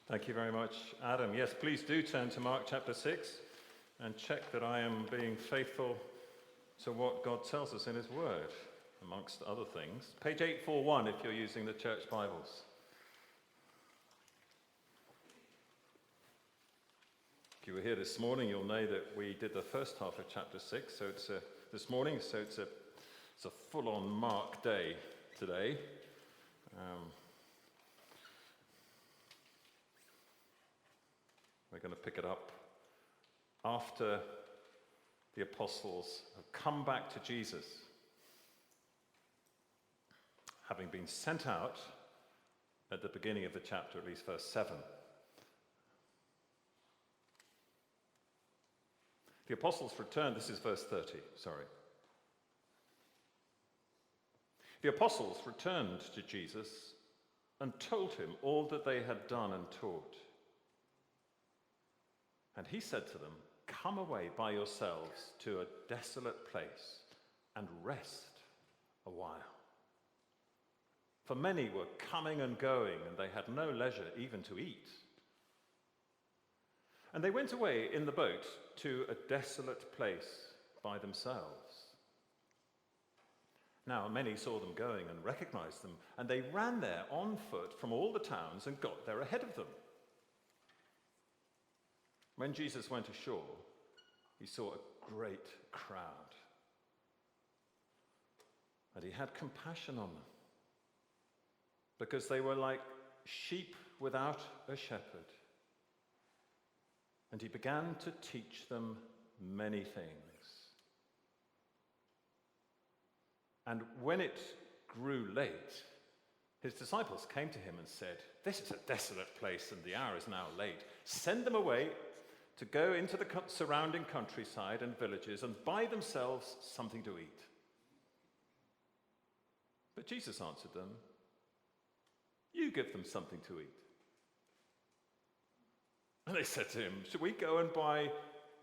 Thank you very much, Adam. Yes, please do turn to Mark chapter 6 and check that I am being faithful to what God tells us in his word, amongst other things. Page 841 if you're using the church Bibles. If you were here this morning, you'll know that we did the first half of chapter 6, so it's this morning, so it's a full-on Mark day today. We're going to pick it up after the apostles have come back to Jesus, having been sent out at the beginning of the chapter, at least verse 7. The apostles returned, this is verse 30, sorry. The apostles returned to Jesus and told him all that they had done and taught. And he said to them, "Come away by yourselves to a desolate place and rest a while." For many were coming and going, and they had no leisure even to eat. And they went away in the boat to a desolate place by themselves. Now many saw them going and recognized them, and they ran there on foot from all the towns and got there ahead of them. When Jesus went ashore, he saw a great crowd, and he had compassion on them, because they were like sheep without a shepherd. And he began to teach them many things. And when it grew late, his disciples came to him and said, "This is a desolate place, and the hour is now late. Send them away to go into the surrounding countryside and villages and buy themselves something to eat." But Jesus answered them, "You give them something to eat." And they said to him, "Should we go and buy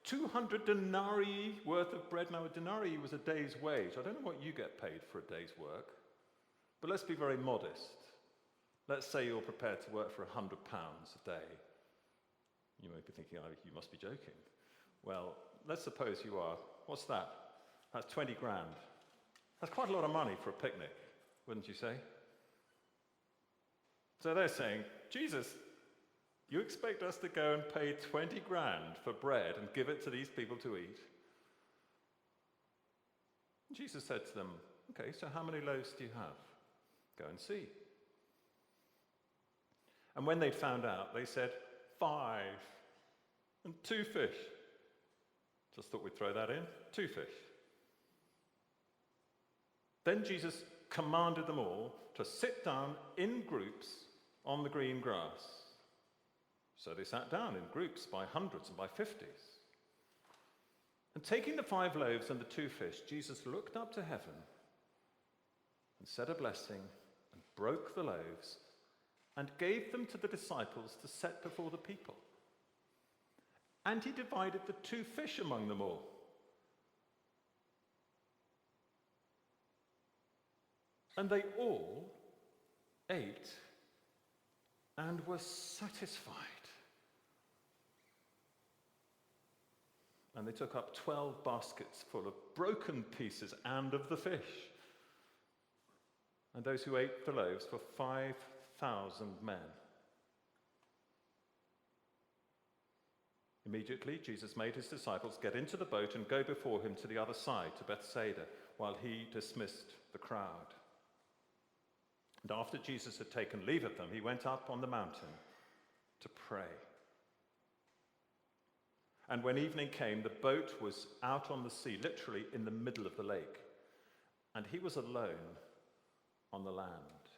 200 denarii worth of bread?" Now, a denarii was a day's wage. I don't know what you get paid for a day's work, but let's be very modest. Let's say you're prepared to work for £100 a day. You may be thinking, "Oh, you must be joking." Well, let's suppose you are. What's that? That's 20 grand. That's quite a lot of money for a picnic, wouldn't you say? So they're saying, "Jesus, you expect us to go and pay 20 grand for bread and give it to these people to eat?" And Jesus said to them, "Okay, so how many loaves do you have? Go and see." And when they'd found out, they said, 5 and 2 fish. Just thought we'd throw that in. 2 fish. Then Jesus commanded them all to sit down in groups on the green grass. So they sat down in groups by hundreds and by 50s. And taking the 5 loaves and the 2 fish, Jesus looked up to heaven and said a blessing and broke the loaves and gave them to the disciples to set before the people. And he divided the 2 fish among them all. And they all ate and were satisfied. And they took up 12 baskets full of broken pieces and of the fish. And those who ate the loaves were 5,000 men. Immediately, Jesus made his disciples get into the boat and go before him to the other side, to Bethsaida, while he dismissed the crowd. And after Jesus had taken leave of them, he went up on the mountain to pray. And when evening came, the boat was out on the sea, literally in the middle of the lake, and he was alone on the land.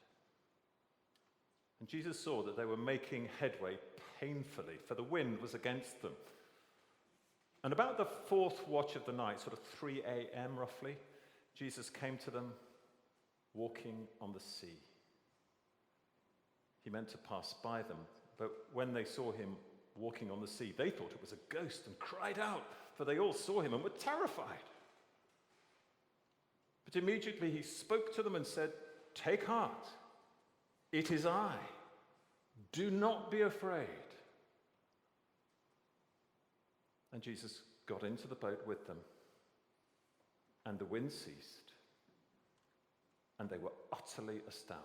And Jesus saw that they were making headway painfully, for the wind was against them. And about the 4th watch of the night, sort of 3 a.m. roughly, Jesus came to them walking on the sea. He meant to pass by them, but when they saw him walking on the sea, they thought it was a ghost and cried out, for they all saw him and were terrified. But immediately he spoke to them and said, "Take heart, it is I. Do not be afraid. And Jesus got into the boat with them, and the wind ceased, and they were utterly astounded,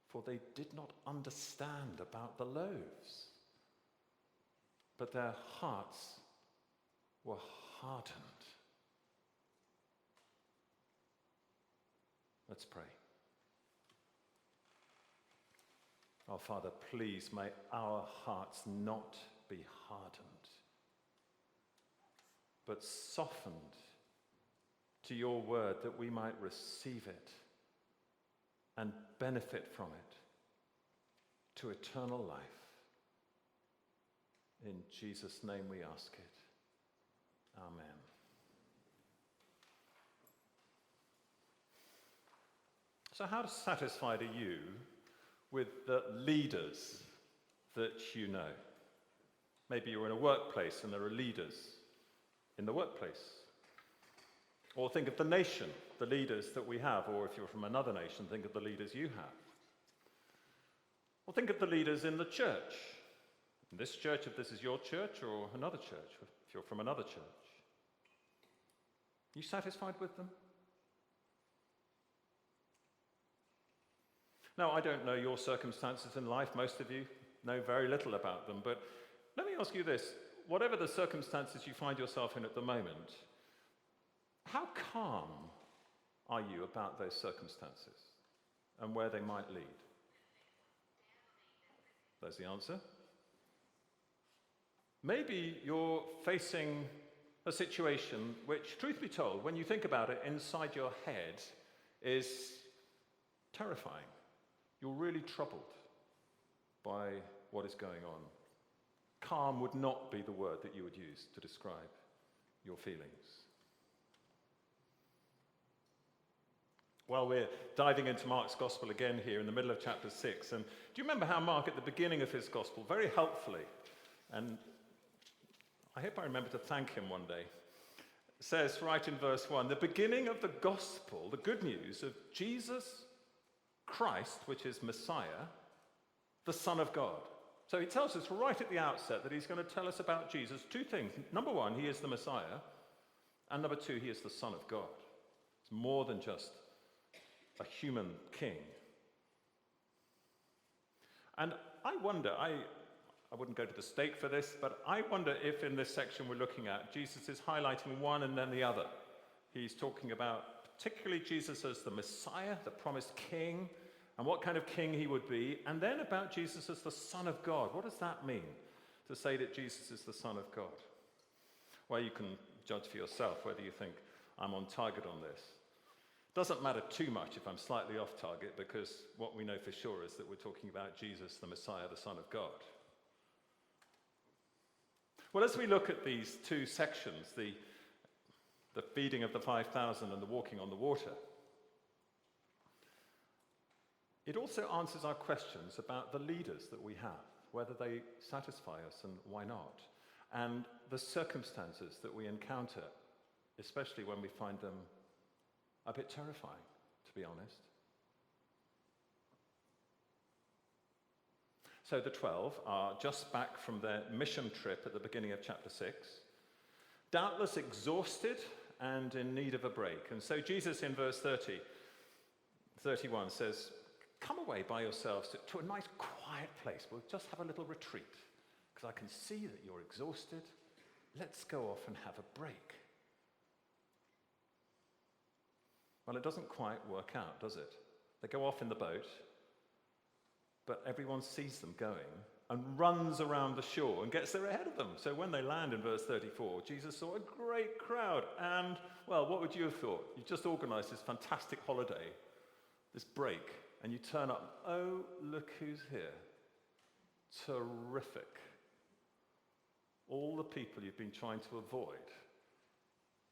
for they did not understand about the loaves, but their hearts were hardened. Let's pray. Our Father, please may our hearts not be hardened, but softened to your word, that we might receive it and benefit from it to eternal life. In Jesus' name we ask it. Amen. So how satisfied are you with the leaders that you know? Maybe you're in a workplace and there are leaders in the workplace. Or think of the nation, the leaders that we have. Or if you're from another nation, think of the leaders you have. Or think of the leaders in the church. In this church, if this is your church, or another church, if you're from another church. Are you satisfied with them? Now, I don't know your circumstances in life. Most of you know very little about them. But let me ask you this. Whatever the circumstances you find yourself in at the moment, how calm are you about those circumstances and where they might lead? There's the answer. Maybe you're facing a situation which, truth be told, when you think about it inside your head, is terrifying. You're really troubled by what is going on. Calm would not be the word that you would use to describe your feelings. Well, we're diving into Mark's Gospel again here in the middle of chapter 6. And do you remember how Mark, at the beginning of his Gospel, very helpfully, and I hope I remember to thank him one day, says right in verse 1, the beginning of the Gospel, the good news of Jesus Christ, which is Messiah, the Son of God. So he tells us right at the outset that he's going to tell us about Jesus two things. Number one, he is the Messiah. And number two, he is the Son of God. It's more than just a human king. And I wonder, I wouldn't go to the stake for this, but I wonder if in this section we're looking at, Jesus is highlighting one and then the other. He's talking about particularly Jesus as the Messiah, the promised king, and what kind of king he would be, and then about Jesus as the Son of God. What does that mean, to say that Jesus is the Son of God? Well, you can judge for yourself whether you think I'm on target on this. Doesn't matter too much if I'm slightly off target, because what we know for sure is that we're talking about Jesus, the Messiah, the Son of God. Well, as we look at these two sections, the feeding of the 5,000 and the walking on the water, it also answers our questions about the leaders that we have, whether they satisfy us and why not, and the circumstances that we encounter, especially when we find them a bit terrifying, to be honest. So the 12 are just back from their mission trip at the beginning of chapter 6, doubtless exhausted and in need of a break. And so Jesus in verse 31 says, come away by yourselves to a nice quiet place. We'll just have a little retreat, because I can see that you're exhausted. Let's go off and have a break. Well, it doesn't quite work out, does it? They go off in the boat, but everyone sees them going and runs around the shore and gets there ahead of them. So when they land in verse 34, Jesus saw a great crowd. And, well, what would you have thought? You just organized this fantastic holiday, this break, and you turn up. Oh, look who's here. Terrific. All the people you've been trying to avoid.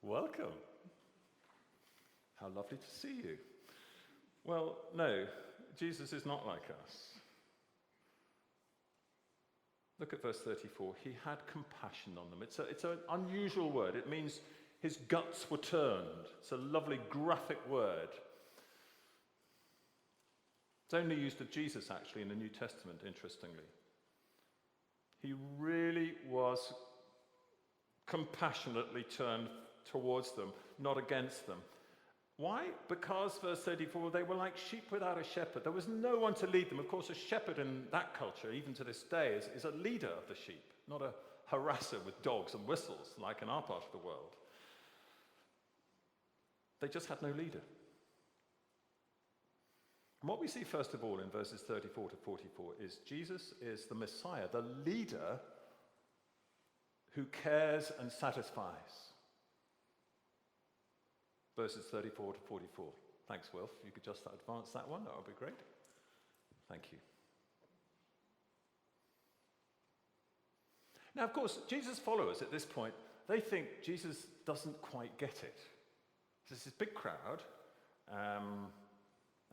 Welcome. How lovely to see you. Well, no, Jesus is not like us. Look at verse 34. He had compassion on them. It's an unusual word. It means his guts were turned. It's a lovely graphic word. It's only used of Jesus, actually, in the New Testament, interestingly. He really was compassionately turned towards them, not against them. Why? Because, verse 34, they were like sheep without a shepherd. There was no one to lead them. Of course, a shepherd in that culture, even to this day, is a leader of the sheep, not a harasser with dogs and whistles like in our part of the world. They just had no leader. And what we see, first of all, in verses 34 to 44 is Jesus is the Messiah, the leader who cares and satisfies. Verses 34 to 44. Thanks, Wilf. You could just advance that one. That would be great. Thank you. Now, of course, Jesus' followers at this point, they think Jesus doesn't quite get it. There's this big crowd.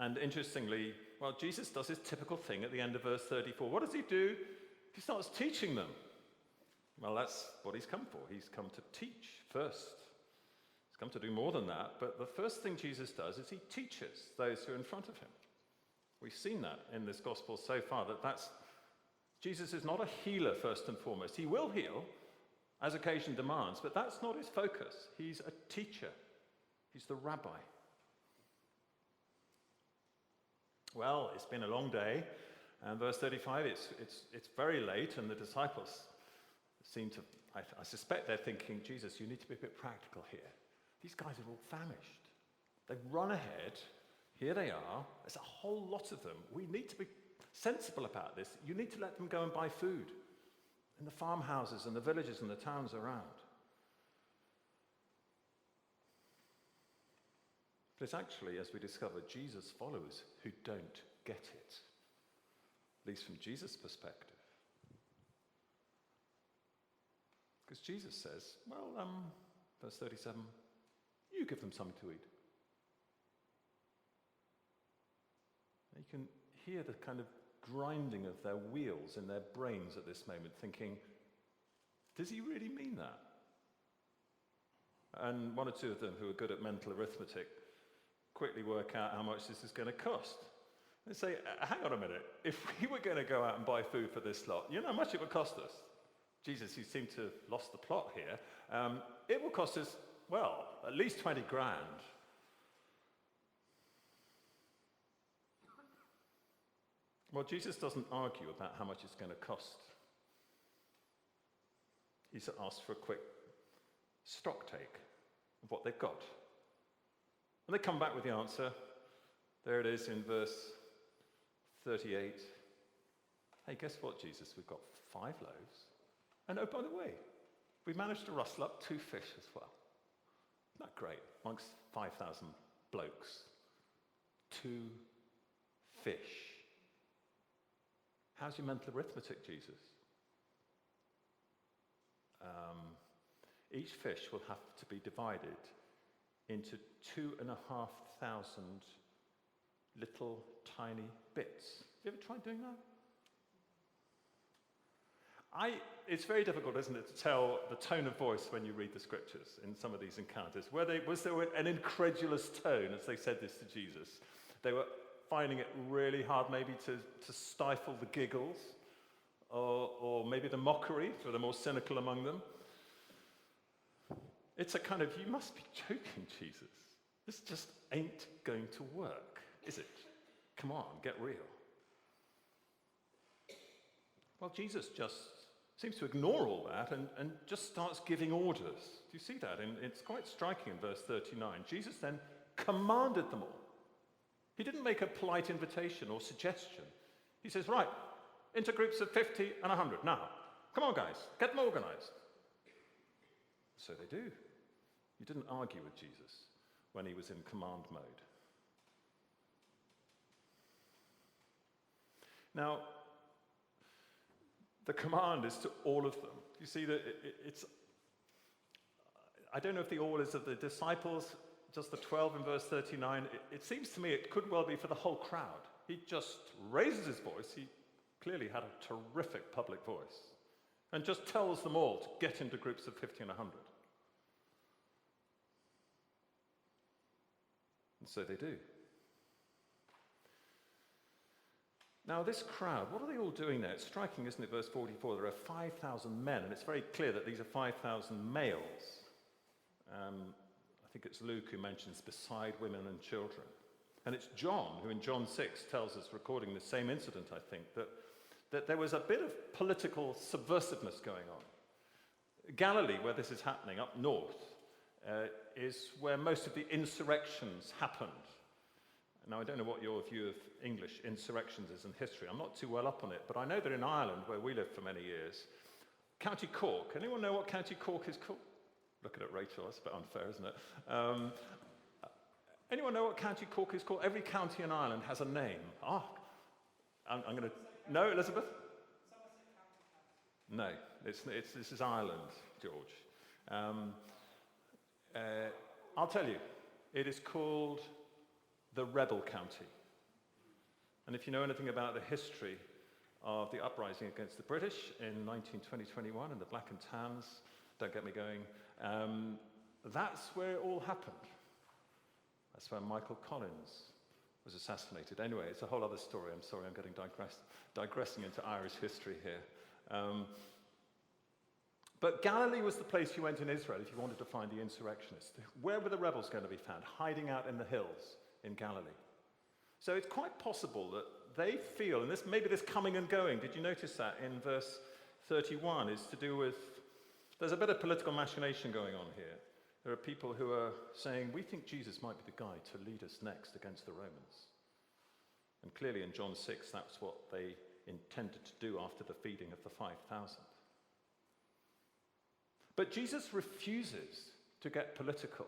And interestingly, well, Jesus does his typical thing at the end of verse 34. What does he do? He starts teaching them. Well, that's what he's come for. He's come to teach first. He's come to do more than that. But the first thing Jesus does is he teaches those who are in front of him. We've seen that in this gospel so far, that's Jesus is not a healer first and foremost. He will heal as occasion demands, but that's not his focus. He's a teacher. He's the rabbi. Well, it's been a long day, and verse 35, it's very late, and the disciples seem to, I suspect they're thinking, Jesus, you need to be a bit practical here. These guys are all famished. They've run ahead. Here they are. There's a whole lot of them. We need to be sensible about this. You need to let them go and buy food in the farmhouses and the villages and the towns around. But it's actually, as we discover, Jesus' followers who don't get it, at least from Jesus' perspective. Because Jesus says, well, verse 37, you give them something to eat. You can hear the kind of grinding of their wheels in their brains at this moment, thinking, does he really mean that? And one or two of them who are good at mental arithmetic quickly work out how much this is going to cost. They say, hang on a minute, if we were going to go out and buy food for this lot, you know how much it would cost us? Jesus, you seem to have lost the plot here. It will cost us, well, at least 20 grand. Well, Jesus doesn't argue about how much it's going to cost. He's asked for a quick stock take of what they've got. And they come back with the answer. There it is in verse 38. Hey, guess what, Jesus? We've got 5 loaves. And oh, by the way, we managed to rustle up 2 fish as well. Isn't that great? Amongst 5,000 blokes. 2 fish. How's your mental arithmetic, Jesus? Each fish will have to be divided into 2,500 little tiny bits. Have you ever tried doing that? It's very difficult, isn't it, to tell the tone of voice when you read the scriptures in some of these encounters. Was there an incredulous tone as they said this to Jesus? They were finding it really hard maybe to stifle the giggles or maybe the mockery for the more cynical among them. It's a kind of, you must be joking, Jesus. This just ain't going to work, is it? Come on, get real. Well, Jesus just seems to ignore all that and just starts giving orders. Do you see that? And it's quite striking in verse 39. Jesus then commanded them all. He didn't make a polite invitation or suggestion. He says, right, into groups of 50 and 100. Now, come on, guys, get them organized. So they do. He didn't argue with Jesus when he was in command mode. Now, the command is to all of them. You see that it's, I don't know if the all is of the disciples, just the 12 in verse 39. It seems to me it could well be for the whole crowd. He just raises his voice. He clearly had a terrific public voice. And just tells them all to get into groups of 50 and 100. And so they do. Now, this crowd, what are they all doing there? It's striking, isn't it? Verse 44, there are 5,000 men, and it's very clear that these are 5,000 males. I think it's Luke who mentions beside women and children. And it's John who in John 6 tells us, recording the same incident, I think, that there was a bit of political subversiveness going on. Galilee, where this is happening, up north, is where most of the insurrections happened. Now, I don't know what your view of English insurrections is in history. I'm not too well up on it, but I know that in Ireland, where we lived for many years, County Cork, anyone know what County Cork is called? Looking at Rachel, that's a bit unfair, isn't it? Anyone know what County Cork is called? Every county in Ireland has a name. I'm going to... No, Elizabeth? No, this is Ireland, George. I'll tell you, it is called the Rebel County. And if you know anything about the history of the uprising against the British in 1920-21 and the Black and Tans, don't get me going, that's where it all happened. That's where Michael Collins was assassinated. Anyway, it's a whole other story. I'm sorry, I'm getting digressing into Irish history here. But Galilee was the place you went in Israel if you wanted to find the insurrectionists. Where were the rebels going to be found? Hiding out in the hills in Galilee. So it's quite possible that they feel, and maybe this coming and going, did you notice that in verse 31, is to do with, there's a bit of political machination going on here. There are people who are saying, we think Jesus might be the guy to lead us next against the Romans. And clearly in John 6, that's what they intended to do after the feeding of the 5,000. But Jesus refuses to get political.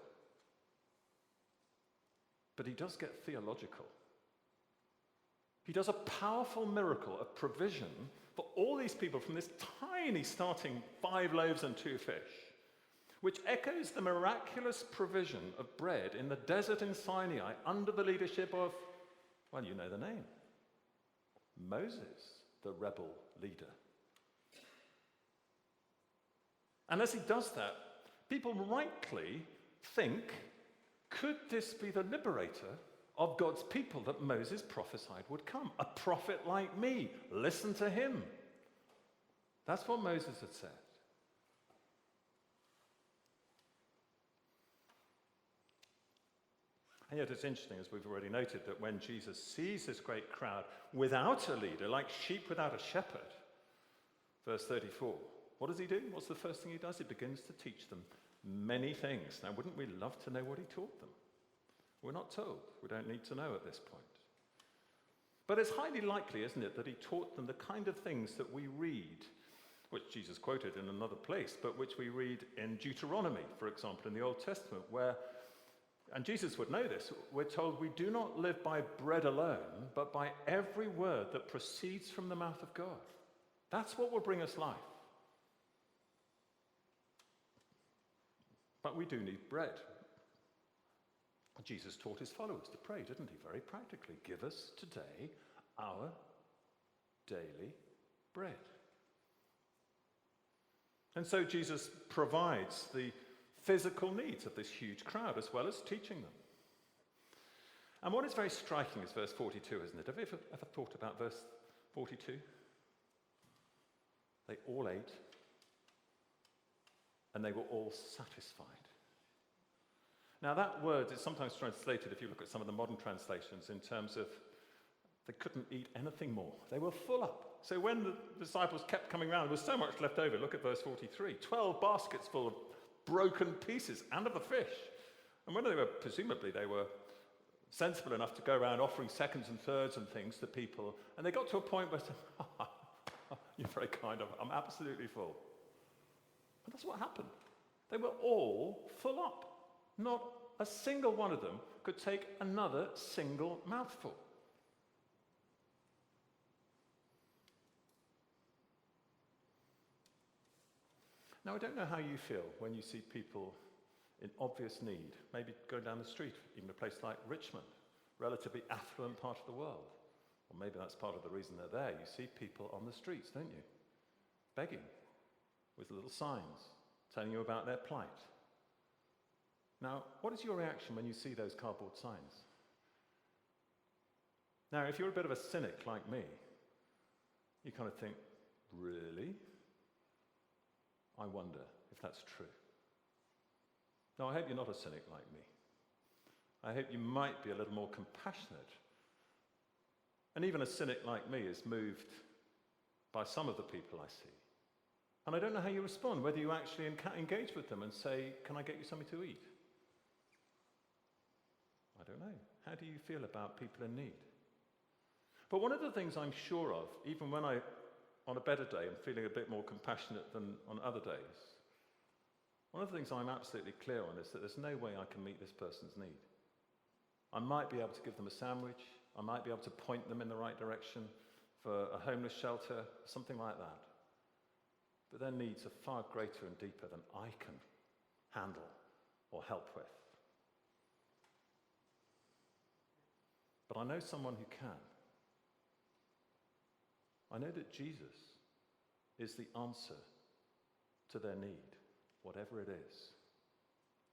But he does get theological. He does a powerful miracle of provision for all these people from this tiny starting 5 loaves and 2 fish, which echoes the miraculous provision of bread in the desert in Sinai under the leadership of, well, you know the name, Moses, the rebel leader. And as he does that, people rightly think, could this be the liberator of God's people that Moses prophesied would come? A prophet like me, listen to him. That's what Moses had said. And yet it's interesting, as we've already noted, that when Jesus sees this great crowd without a leader, like sheep without a shepherd, verse 34, what does he do? What's the first thing he does? He begins to teach them many things. Now, wouldn't we love to know what he taught them? We're not told. We don't need to know at this point. But it's highly likely, isn't it, that he taught them the kind of things that we read, which Jesus quoted in another place, but which we read in Deuteronomy, for example, in the Old Testament, where, and Jesus would know this, we're told we do not live by bread alone, but by every word that proceeds from the mouth of God. That's what will bring us life. But we do need bread. Jesus taught his followers to pray, didn't he? Very practically. Give us today our daily bread. And so Jesus provides the physical needs of this huge crowd as well as teaching them. And what is very striking is verse 42, isn't it? Have you ever thought about verse 42? They all ate and they were all satisfied. Now that word is sometimes translated, if you look at some of the modern translations, in terms of they couldn't eat anything more. They were full up. So when the disciples kept coming around, there was so much left over. Look at verse 43. 12 baskets full of broken pieces and of the fish. And when presumably they were sensible enough to go around offering seconds and thirds and things to people, and they got to a point where they said, you're very kind, I'm absolutely full. And that's what happened. They were all full up. Not a single one of them could take another single mouthful. Now, I don't know how you feel when you see people in obvious need, maybe going down the street, even a place like Richmond, relatively affluent part of the world. Or maybe that's part of the reason they're there. You see people on the streets, don't you? Begging with little signs telling you about their plight. Now, what is your reaction when you see those cardboard signs? Now, if you're a bit of a cynic like me, You kind of think, really? I wonder if that's true. Now, I hope you're not a cynic like me. I hope you might be a little more compassionate. And even a cynic like me is moved by some of the people I see. And I don't know how you respond, whether you actually engage with them and say, can I get you something to eat? I don't know. How do you feel about people in need? But one of the things I'm sure of, even when on a better day, am feeling a bit more compassionate than on other days, one of the things I'm absolutely clear on is that there's no way I can meet this person's need. I might be able to give them a sandwich. I might be able to point them in the right direction for a homeless shelter, something like that. But their needs are far greater and deeper than I can handle or help with. But I know someone who can. I know that Jesus is the answer to their need, whatever it is,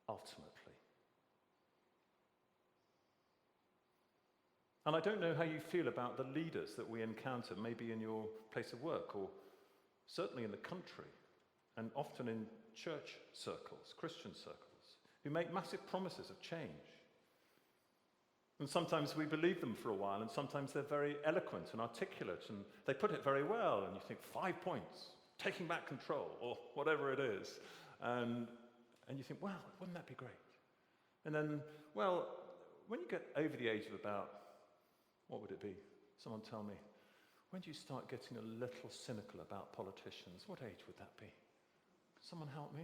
ultimately. And I don't know how you feel about the leaders that we encounter, maybe in your place of work, or certainly in the country, and often in church circles, Christian circles, who make massive promises of change. And sometimes we believe them for a while, and sometimes they're very eloquent and articulate, and they put it very well, and you think 5 points, taking back control, or whatever it is. And you think, wow, wouldn't that be great? And then, well, when you get over the age of about, what would it be? Someone tell me. When do you start getting a little cynical about politicians? What age would that be? Someone help me?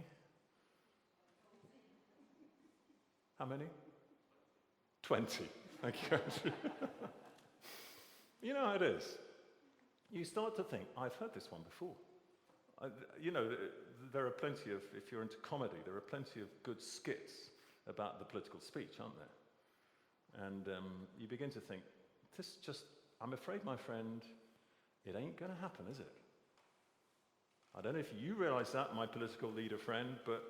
How many? 20. Thank you. You know how it is. You start to think, I've heard this one before. There are plenty of, if you're into comedy, there are plenty of good skits about the political speech, aren't there? And you begin to think, I'm afraid, my friend, it ain't going to happen, is it? I don't know if you realize that, my political leader friend, but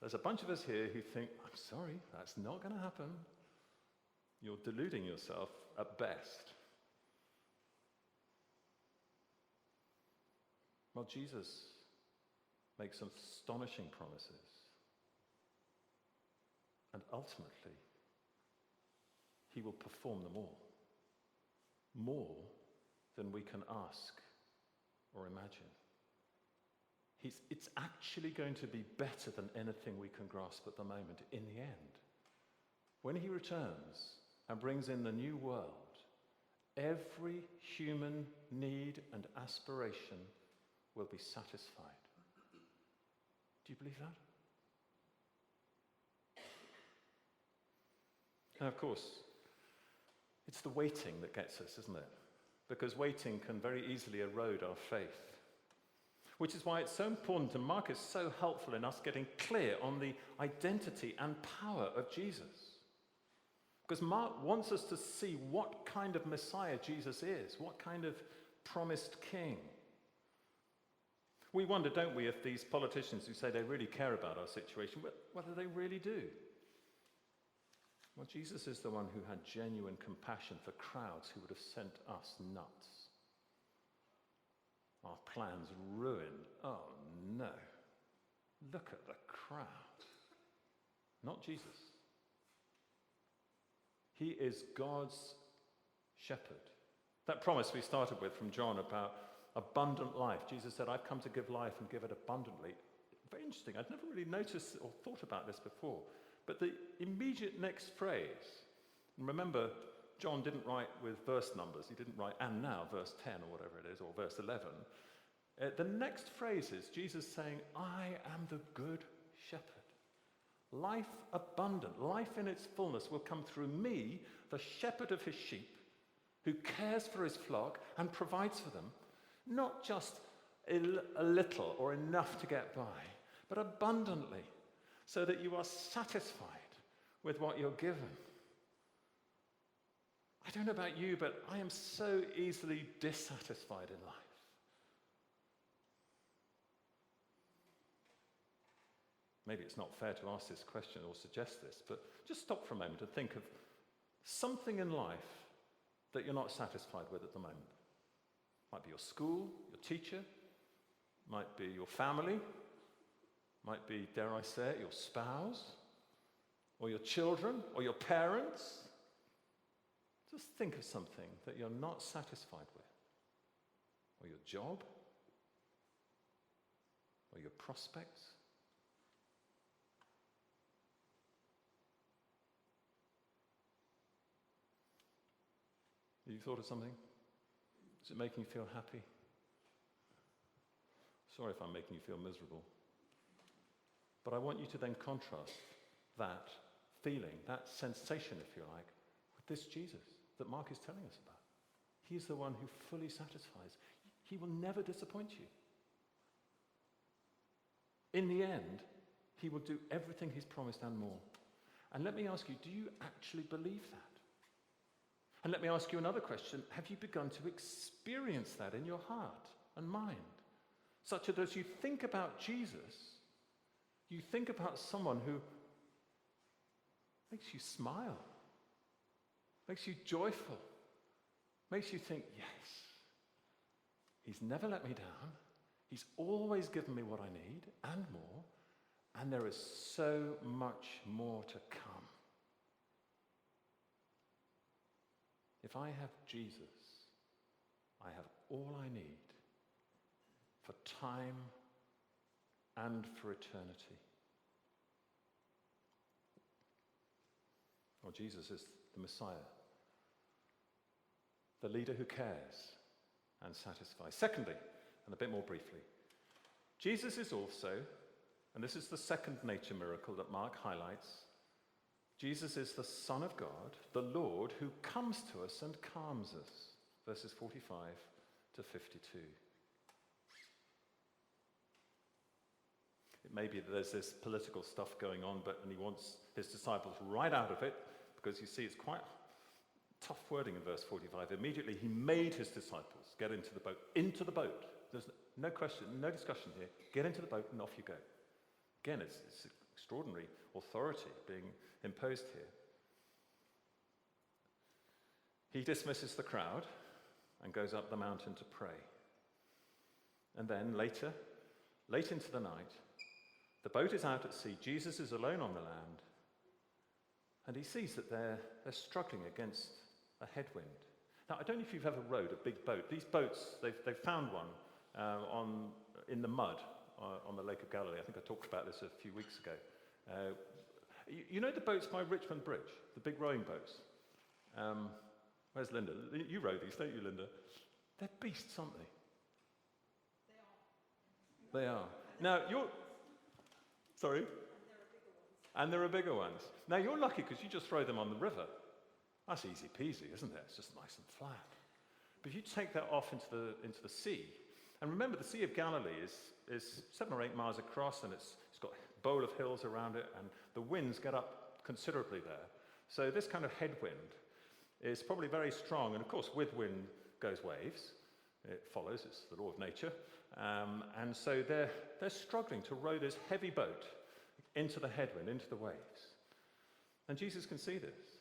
there's a bunch of us here who think, I'm sorry, that's not going to happen. You're deluding yourself at best. Well, Jesus makes some astonishing promises. And ultimately, he will perform them all. More than we can ask or imagine. It's actually going to be better than anything we can grasp at the moment in the end. When he returns and brings in the new world, every human need and aspiration will be satisfied. Do you believe that? And of course, it's the waiting that gets us, isn't it? Because waiting can very easily erode our faith. Which is why it's so important, and Mark is so helpful in us getting clear on the identity and power of Jesus. Because Mark wants us to see what kind of Messiah Jesus is, what kind of promised king. We wonder, don't we, if these politicians who say they really care about our situation, whether they really do. Well, Jesus is the one who had genuine compassion for crowds who would have sent us nuts. Our plans ruined. Oh no. Look at the crowd. Not Jesus. He is God's shepherd. That promise we started with from John about abundant life. Jesus said, I've come to give life and give it abundantly. Very interesting. I'd never really noticed or thought about this before. But the immediate next phrase, and remember, John didn't write with verse numbers. He didn't write, and now, verse 10 or whatever it is, or verse 11. The next phrase is Jesus saying, I am the good shepherd. Life abundant, life in its fullness will come through me, the shepherd of his sheep, who cares for his flock and provides for them, not just a little or enough to get by, but abundantly, so that you are satisfied with what you're given. I don't know about you, but I am so easily dissatisfied in life. Maybe it's not fair to ask this question or suggest this, but just stop for a moment and think of something in life that you're not satisfied with at the moment. Might be your school, your teacher, might be your family, might be, dare I say it, your spouse, or your children, or your parents. Just think of something that you're not satisfied with, or your job, or your prospects. Have you thought of something? Is it making you feel happy? Sorry if I'm making you feel miserable. But I want you to then contrast that feeling, that sensation, if you like, with this Jesus that Mark is telling us about. He's the one who fully satisfies. He will never disappoint you. In the end, he will do everything he's promised and more. And let me ask you, do you actually believe that? And let me ask you another question. Have you begun to experience that in your heart and mind? Such that as you think about Jesus, you think about someone who makes you smile, makes you joyful, makes you think, yes, he's never let me down. He's always given me what I need and more. And there is so much more to come. If I have Jesus, I have all I need for time and for eternity. Well, Jesus is the Messiah, the leader who cares and satisfies. Secondly, and a bit more briefly, Jesus is also, and this is the second nature miracle that Mark highlights, Jesus is the Son of God, the Lord, who comes to us and calms us. Verses 45 to 52. It may be that there's this political stuff going on, and he wants his disciples right out of it, because you see it's quite tough wording in verse 45. Immediately he made his disciples get into the boat. Into the boat. There's no question, no discussion here. Get into the boat and off you go. Again, it's extraordinary authority being imposed here. He dismisses the crowd and goes up the mountain to pray. And then late into the night, the boat is out at sea. Jesus is alone on the land. And he sees that they're struggling against a headwind. Now, I don't know if you've ever rowed a big boat. These boats, they've found one in the mud on the Lake of Galilee. I think I talked about this a few weeks ago. You know the boats by Richmond Bridge, the big rowing boats? Where's Linda? You row these, don't you, Linda? They're beasts, aren't they? They are. Now, you're... Sorry? And there are bigger ones. Now, you're lucky because you just throw them on the river. That's easy peasy, isn't it? It's just nice and flat. But if you take that off into the sea, and remember, the Sea of Galilee is 7 or 8 miles across, and it's got a bowl of hills around it, and the winds get up considerably there. So this kind of headwind is probably very strong, and of course, with wind goes waves. It follows, it's the law of nature. And so they're struggling to row this heavy boat into the headwind, into the waves. And Jesus can see this.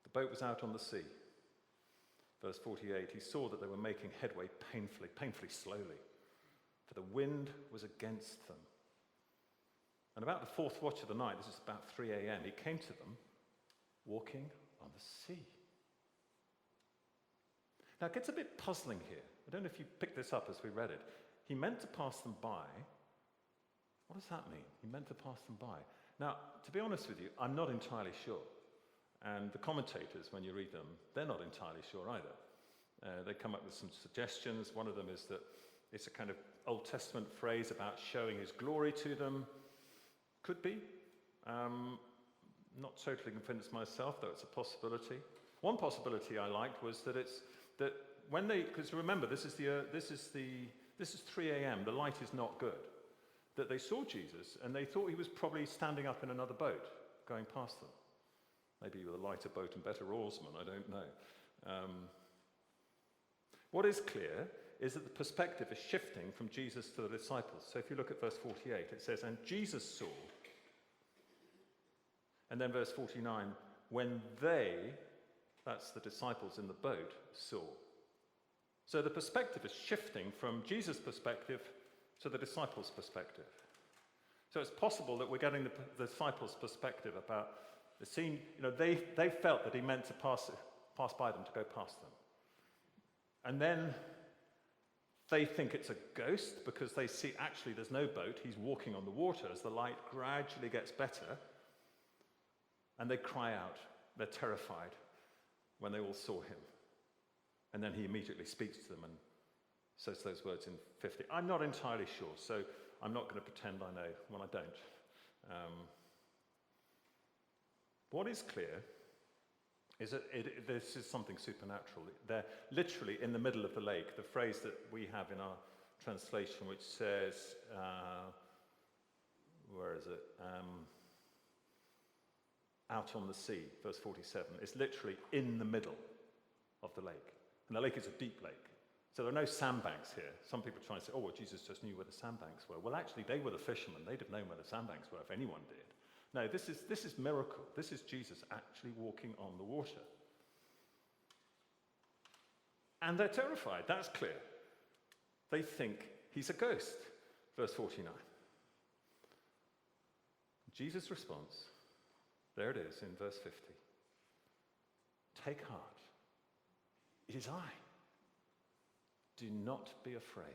The boat was out on the sea. Verse 48, he saw that they were making headway painfully slowly, for the wind was against them. And about the fourth watch of the night, this is about 3 a.m., he came to them walking on the sea. Now, it gets a bit puzzling here. I don't know if you picked this up as we read it. He meant to pass them by. What does that mean? He meant to pass them by. Now, to be honest with you, I'm not entirely sure. And the commentators, when you read them, they're not entirely sure either. They come up with some suggestions. One of them is that it's a kind of Old Testament phrase about showing his glory to them. Could be. Not totally convinced myself, though it's a possibility. One possibility I liked was that it's that when they, because remember, this is 3 a.m. The light is not good. That they saw Jesus and they thought he was probably standing up in another boat going past them. Maybe with a lighter boat and better oarsmen, I don't know. What is clear is that the perspective is shifting from Jesus to the disciples. So if you look at verse 48, it says, and Jesus saw. And then verse 49, when they That's the disciples in the boat saw. So the perspective is shifting from Jesus' perspective to the disciples' perspective. So it's possible that we're getting the disciples' perspective about the scene. They felt that he meant to pass by them, to go past them. And then they think it's a ghost because they see actually there's no boat. He's walking on the water as the light gradually gets better. And they cry out. They're terrified when they all saw him. And then he immediately speaks to them and says those words in 50. I'm not entirely sure, so I'm not going to pretend I know when I don't. What is clear is that this is something supernatural. They're literally in the middle of the lake. The phrase that we have in our translation, which says, where is it? Out on the sea, verse 47. It's literally in the middle of the lake. And the lake is a deep lake. So there are no sandbanks here. Some people try and say, oh, well, Jesus just knew where the sandbanks were. Well, actually, they were the fishermen. They'd have known where the sandbanks were if anyone did. No, this is miracle. This is Jesus actually walking on the water. And they're terrified. That's clear. They think he's a ghost. Verse 49. Jesus' response, there it is in verse 50. Take heart. It is I. Do not be afraid.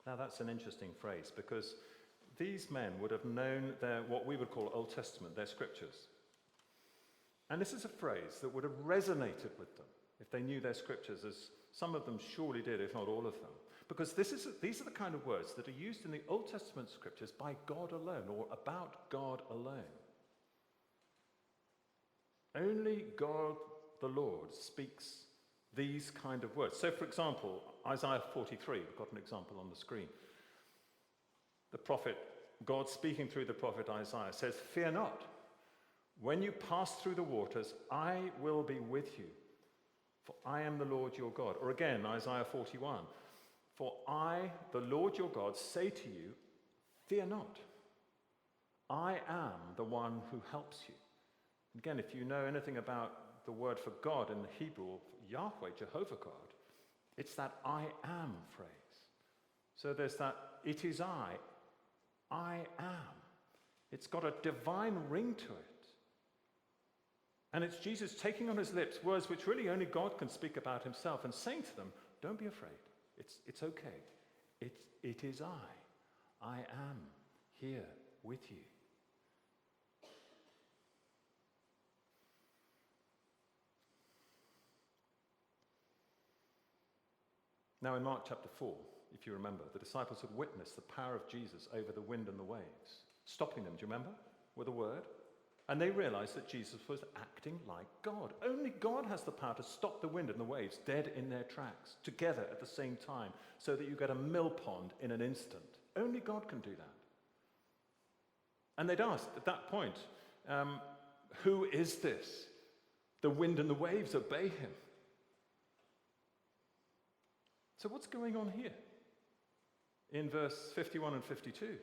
Now that's an interesting phrase because these men would have known what we would call Old Testament, their scriptures. And this is a phrase that would have resonated with them if they knew their scriptures, as some of them surely did, if not all of them. Because these are the kind of words that are used in the Old Testament scriptures by God alone, or about God alone. Only God the Lord speaks these kind of words. So, for example, Isaiah 43, we've got an example on the screen. The prophet, God speaking through the prophet Isaiah, says, "Fear not. When you pass through the waters, I will be with you, for I am the Lord your God." Or again, Isaiah 41, "For I, the Lord your God, say to you, fear not. I am the one who helps you." Again, if you know anything about the word for God in the Hebrew, Yahweh, Jehovah God, it's that I am phrase. So there's that, it is I am. It's got a divine ring to it. And it's Jesus taking on his lips words which really only God can speak about himself and saying to them, don't be afraid. It's okay. It is I. I am here with you. Now in Mark chapter 4, if you remember, the disciples had witnessed the power of Jesus over the wind and the waves, stopping them, do you remember, with a word? And they realized that Jesus was acting like God. Only God has the power to stop the wind and the waves dead in their tracks, together at the same time, so that you get a mill pond in an instant. Only God can do that. And they'd asked at that point, who is this? The wind and the waves obey him. So what's going on here in verse 51 and 52?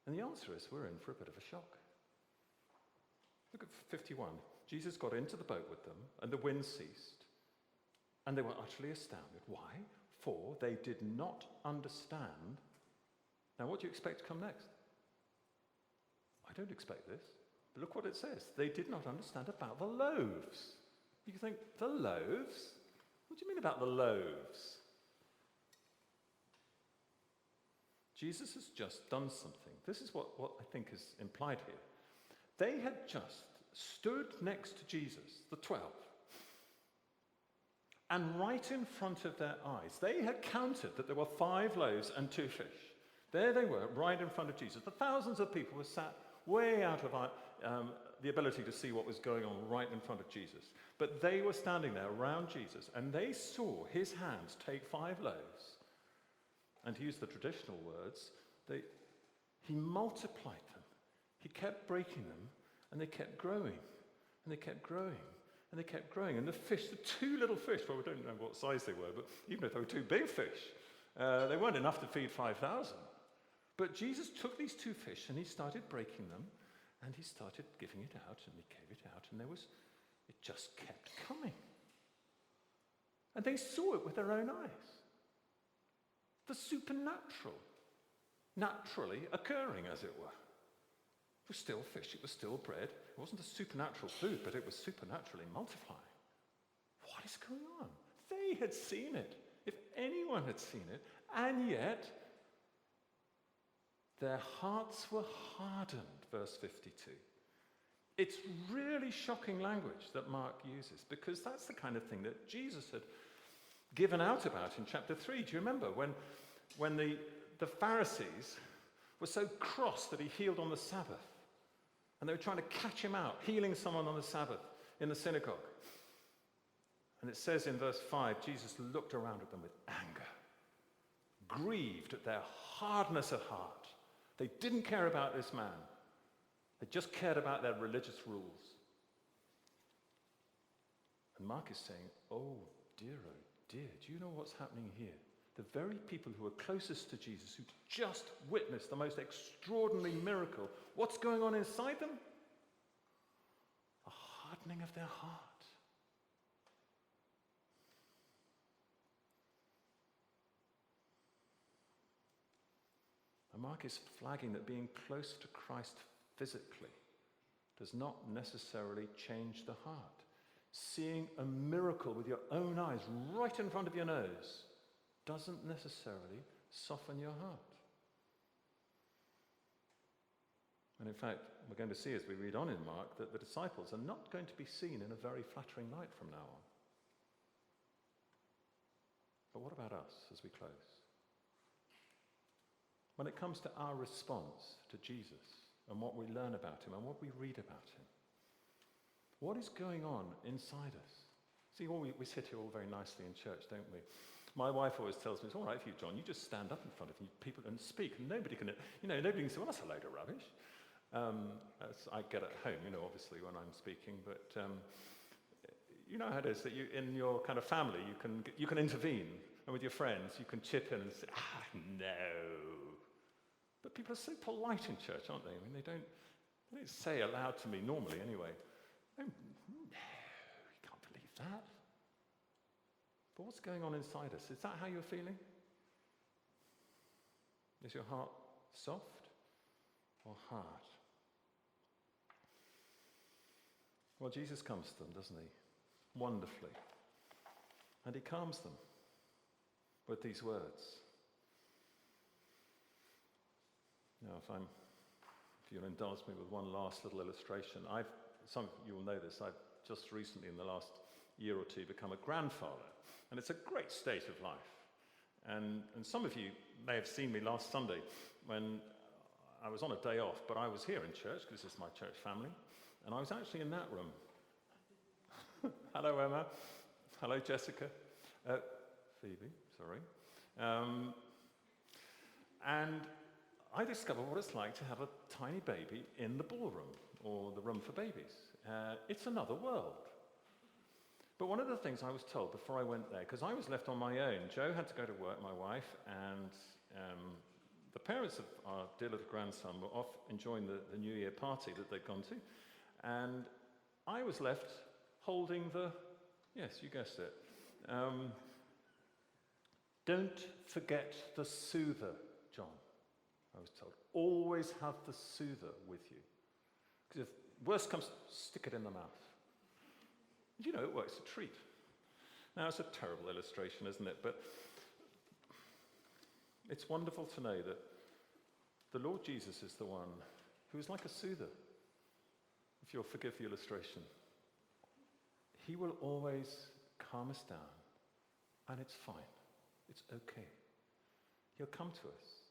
And the answer is we're in for a bit of a shock. Look at 51. Jesus got into the boat with them, and the wind ceased, and they were utterly astounded. Why? For they did not understand. Now, what do you expect to come next? I don't expect this. But look what it says. They did not understand about the loaves. You think, the loaves? What do you mean about the loaves? Jesus has just done something. This is what I think is implied here. They had just stood next to Jesus, the 12, and right in front of their eyes, they had counted that there were 5 loaves and 2 fish. There they were, right in front of Jesus. The thousands of people were sat way out of the ability to see what was going on right in front of Jesus. But they were standing there around Jesus, and they saw his hands take 5 loaves. And to use the traditional words, he multiplied them. He kept breaking them, and they kept growing, and they kept growing, and they kept growing. And the fish, the 2 little fish, well, we don't know what size they were, but even if they were 2 big fish, they weren't enough to feed 5,000. But Jesus took these 2 fish, and he started breaking them, And he started giving it out, and he gave it out, and it just kept coming. And they saw it with their own eyes. The supernatural, naturally occurring, as it were. It was still fish, it was still bread. It wasn't a supernatural food, but it was supernaturally multiplying. What is going on? They had seen it, if anyone had seen it, and yet their hearts were hardened, verse 52. It's really shocking language that Mark uses, because that's the kind of thing that Jesus had given out about in chapter 3. Do you remember when the Pharisees were so cross that he healed on the Sabbath? And they were trying to catch him out, healing someone on the Sabbath in the synagogue. And it says in verse 5, Jesus looked around at them with anger, grieved at their hardness of heart. They didn't care about this man. They just cared about their religious rules. And Mark is saying, oh dear, do you know what's happening here? The very people who are closest to Jesus, who just witnessed the most extraordinary miracle, what's going on inside them? A hardening of their heart. And Mark is flagging that being close to Christ physically does not necessarily change the heart. Seeing a miracle with your own eyes right in front of your nose doesn't necessarily soften your heart. And in fact, we're going to see as we read on in Mark that the disciples are not going to be seen in a very flattering light from now on. But what about us as we close? When it comes to our response to Jesus and what we learn about him and what we read about him, what is going on inside us? See, we sit here all very nicely in church, don't we? My wife always tells me, it's all right for you, John, you just stand up in front of people and speak, and nobody can say, well, that's a load of rubbish. As I get at home, obviously when I'm speaking, but you know how it is that in your kind of family, you can intervene, and with your friends, you can chip in and say, no. But people are so polite in church, aren't they? I mean, they don't say aloud to me normally anyway, no, you can't believe that. But what's going on inside us? Is that how you're feeling? Is your heart soft or hard? Well, Jesus comes to them, doesn't he? Wonderfully. And he calms them with these words. Now, if you'll indulge me with one last little illustration, some of you will know this, I've just recently in the last year or two become a grandfather, and it's a great state of life. And some of you may have seen me last Sunday when I was on a day off, but I was here in church, because this is my church family, and I was actually in that room. Hello, Emma. Hello, Jessica. Phoebe, sorry. And I discovered what it's like to have a tiny baby in the ballroom, or the room for babies. It's another world. But one of the things I was told before I went there, because I was left on my own, Jo had to go to work, my wife, and the parents of our dear little grandson were off enjoying the New Year party that they'd gone to, and I was left holding yes, you guessed it, don't forget the soother, John, I was told. Always have the soother with you. Because if worse comes, stick it in the mouth. You know, it works a treat. Now, it's a terrible illustration, isn't it? But it's wonderful to know that the Lord Jesus is the one who is like a soother, if you'll forgive the illustration. He will always calm us down, and it's fine. It's okay. He'll come to us.